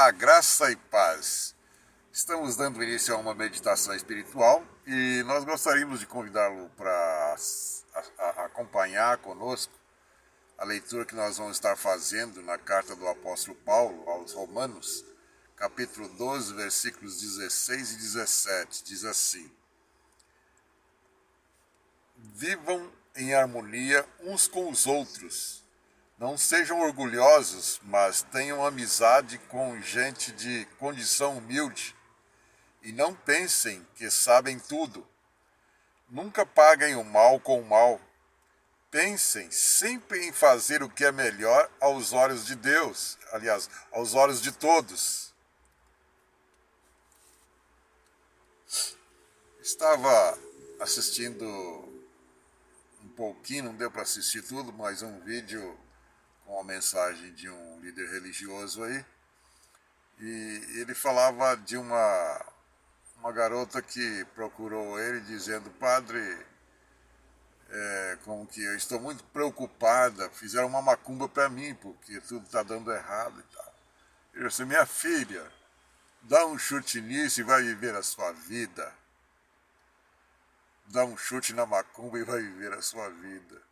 Olá, graça e paz. Estamos dando início a uma meditação espiritual e nós gostaríamos de convidá-lo para acompanhar conosco a leitura que nós vamos estar fazendo na carta do apóstolo Paulo aos Romanos, capítulo 12, versículos 16 e 17. Diz assim: Vivam em harmonia uns com os outros. Não sejam orgulhosos, mas tenham amizade com gente de condição humilde. E não pensem que sabem tudo. Nunca paguem o mal com o mal. Pensem sempre em fazer o que é melhor aos olhos de Deus, aliás, aos olhos de todos. Estava assistindo um pouquinho, não deu para assistir tudo, mas um vídeo com a mensagem de um líder religioso aí, e ele falava de uma garota que procurou ele dizendo: padre, como que eu estou muito preocupada, fizeram uma macumba para mim, porque tudo está dando errado e tal. Ele disse: minha filha, dá um chute nisso e vai viver a sua vida. Dá um chute na macumba e vai viver a sua vida.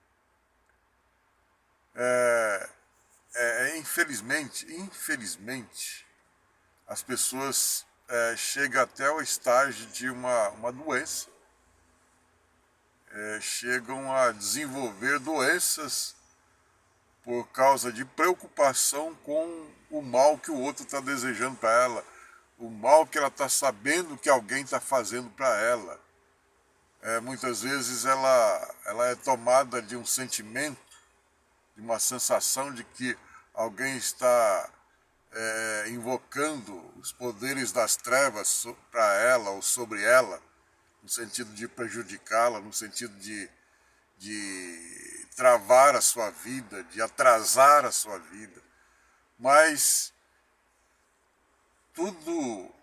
Infelizmente, as pessoas chegam até o estágio de uma doença, chegam a desenvolver doenças por causa de preocupação com o mal que o outro está desejando para ela, o mal que ela está sabendo que alguém está fazendo para ela. Muitas vezes ela é tomada de um sentimento, de uma sensação de que alguém está invocando os poderes das trevas para ela ou sobre ela, no sentido de prejudicá-la, no sentido de travar a sua vida, de atrasar a sua vida. Mas tudo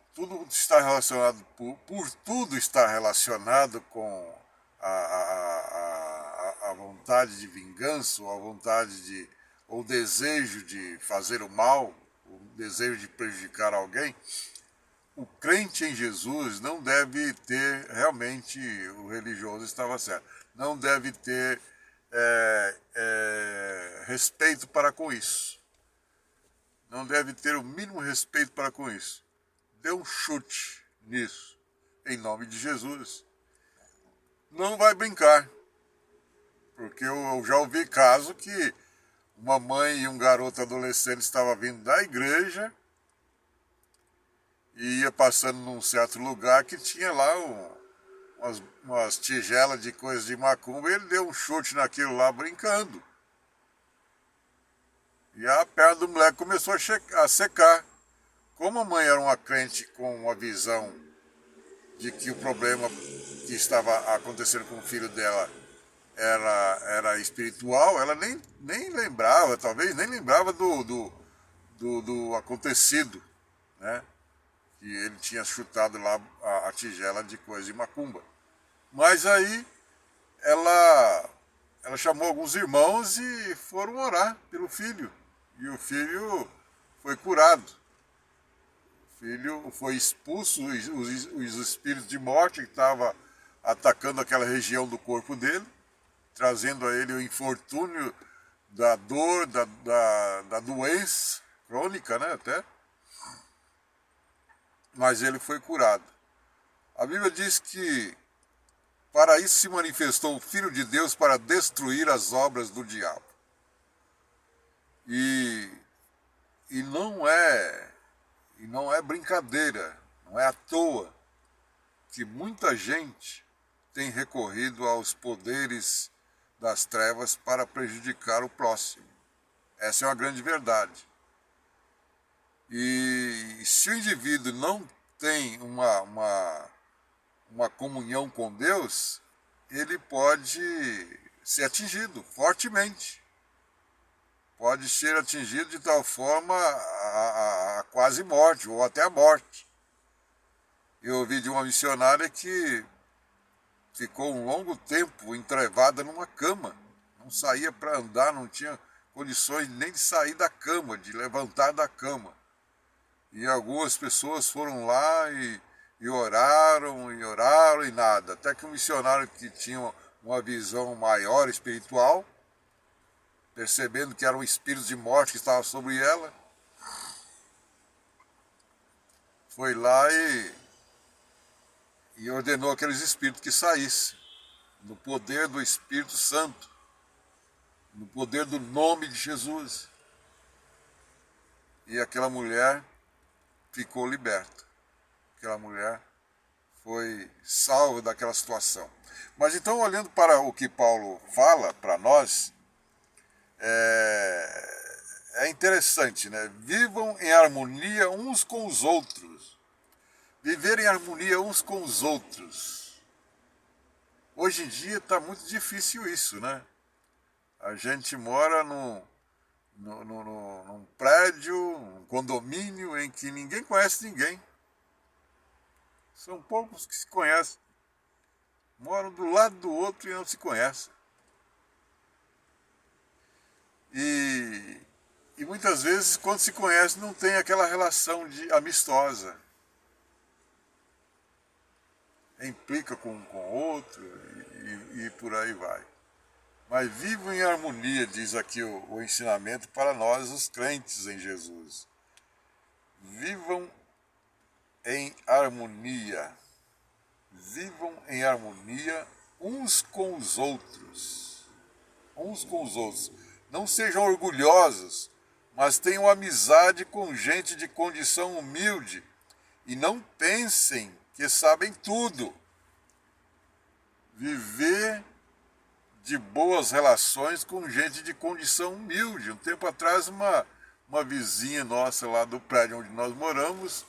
está relacionado, por tudo estar relacionado com a vontade de vingança, ou a vontade ou o desejo de fazer o mal, o desejo de prejudicar alguém. O crente em Jesus não deve ter, realmente o religioso estava certo, não deve ter respeito para com isso. Não deve ter o mínimo respeito para com isso. Dê um chute nisso, em nome de Jesus. Não vai brincar, porque eu já ouvi caso que uma mãe e um garoto adolescente estavam vindo da igreja e ia passando num certo lugar que tinha lá umas tigelas de coisas de macumba, e ele deu um chute naquilo lá brincando. E a perna do moleque começou a secar. Como a mãe era uma crente com uma visão de que o problema que estava acontecendo com o filho dela era espiritual, ela nem lembrava, talvez nem lembrava do acontecido, né? Que ele tinha chutado lá a tigela de coisa de macumba. Mas aí ela chamou alguns irmãos e foram orar pelo filho. E o filho foi curado. O filho foi expulso, os espíritos de morte que estavam atacando aquela região do corpo dele, trazendo a ele o infortúnio da dor, da doença crônica, né, até. Mas ele foi curado. A Bíblia diz que para isso se manifestou o Filho de Deus, para destruir as obras do diabo. E não é brincadeira, não é à toa que muita gente tem recorrido aos poderes das trevas para prejudicar o próximo. Essa é uma grande verdade. E se o indivíduo não tem uma comunhão com Deus, ele pode ser atingido fortemente. Pode ser atingido de tal forma a quase morte, ou até a morte. Eu ouvi de uma missionária que ficou um longo tempo entrevada numa cama. Não saía para andar, não tinha condições nem de sair da cama, de levantar da cama. E algumas pessoas foram lá e oraram e nada. Até que um missionário que tinha uma visão maior espiritual, percebendo que era um espírito de morte que estava sobre ela, foi lá e ordenou aqueles espíritos que saíssem, no poder do Espírito Santo, no poder do nome de Jesus. E aquela mulher ficou liberta. Aquela mulher foi salva daquela situação. Mas então, olhando para o que Paulo fala para nós, é interessante, né? Vivam em harmonia uns com os outros. Viver em harmonia uns com os outros. Hoje em dia está muito difícil isso, né? A gente mora num prédio, um condomínio em que ninguém conhece ninguém. São poucos que se conhecem. Moram do lado do outro e não se conhecem. E muitas vezes, quando se conhece, não tem aquela relação amistosa. Implica com o outro e por aí vai. Mas vivam em harmonia, diz aqui o ensinamento para nós, os crentes em Jesus. Vivam em harmonia. Vivam em harmonia uns com os outros. Uns com os outros. Não sejam orgulhosos, mas tenham amizade com gente de condição humilde. E não pensem que sabem tudo. Viver de boas relações com gente de condição humilde. Um tempo atrás, uma vizinha nossa lá do prédio onde nós moramos,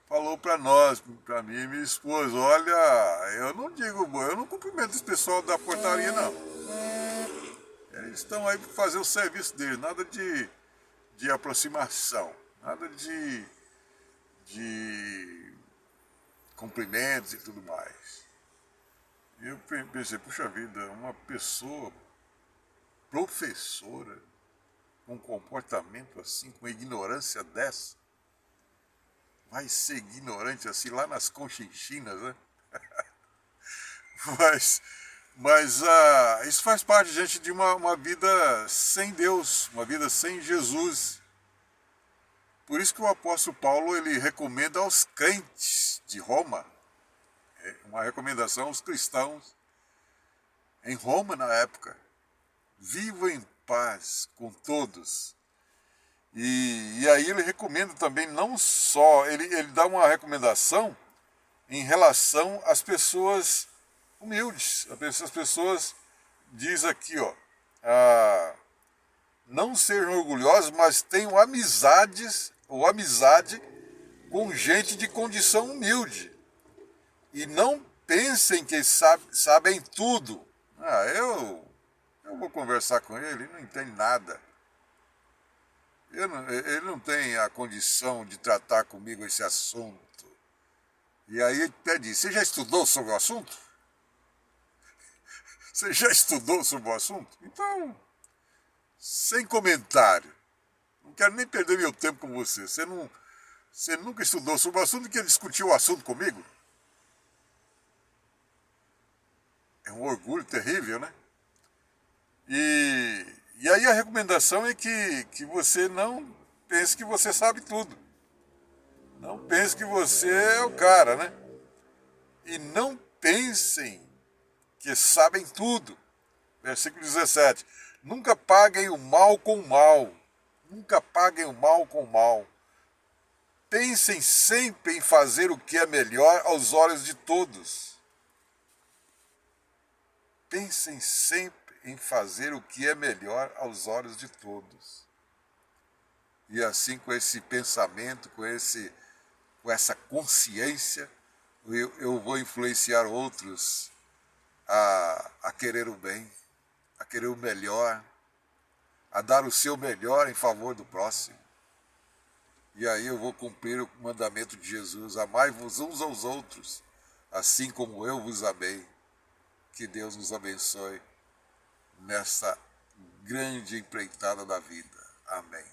falou para nós, para mim e minha esposa, olha, eu não cumprimento esse pessoal da portaria, não. Eles estão aí para fazer o serviço deles, nada de aproximação, nada de cumprimentos e tudo mais. E eu pensei, puxa vida, uma pessoa professora com um comportamento assim, com ignorância dessa, vai ser ignorante assim lá nas Conchinchinas, né? mas isso faz parte, gente, de uma vida sem Deus, uma vida sem Jesus. Por isso que o apóstolo Paulo ele recomenda aos crentes de Roma, uma recomendação aos cristãos em Roma na época: vivam em paz com todos. E aí ele recomenda também, não só, ele dá uma recomendação em relação às pessoas humildes. As pessoas, diz aqui, ó, não sejam orgulhosos, mas tenham amizade com gente de condição humilde. E não pensem que sabem tudo. Eu vou conversar com ele não entende nada. Ele não tem a condição de tratar comigo esse assunto. E aí ele até diz, você já estudou sobre o assunto? Você já estudou sobre o assunto? Então, sem comentário. Não quero nem perder meu tempo com você. Você nunca estudou sobre o assunto e quer discutir o assunto comigo? É um orgulho terrível, né? E aí a recomendação é que você não pense que você sabe tudo. Não pense que você é o cara, né? E não pensem que sabem tudo. Versículo 17. Nunca paguem o mal com o mal. Nunca paguem o mal com o mal. Pensem sempre em fazer o que é melhor aos olhos de todos. Pensem sempre em fazer o que é melhor aos olhos de todos. E assim, com esse pensamento, com essa consciência, eu vou influenciar outros a querer o bem, a querer o melhor, a dar o seu melhor em favor do próximo. E aí eu vou cumprir o mandamento de Jesus: amai-vos uns aos outros, assim como eu vos amei. Que Deus nos abençoe nessa grande empreitada da vida. Amém.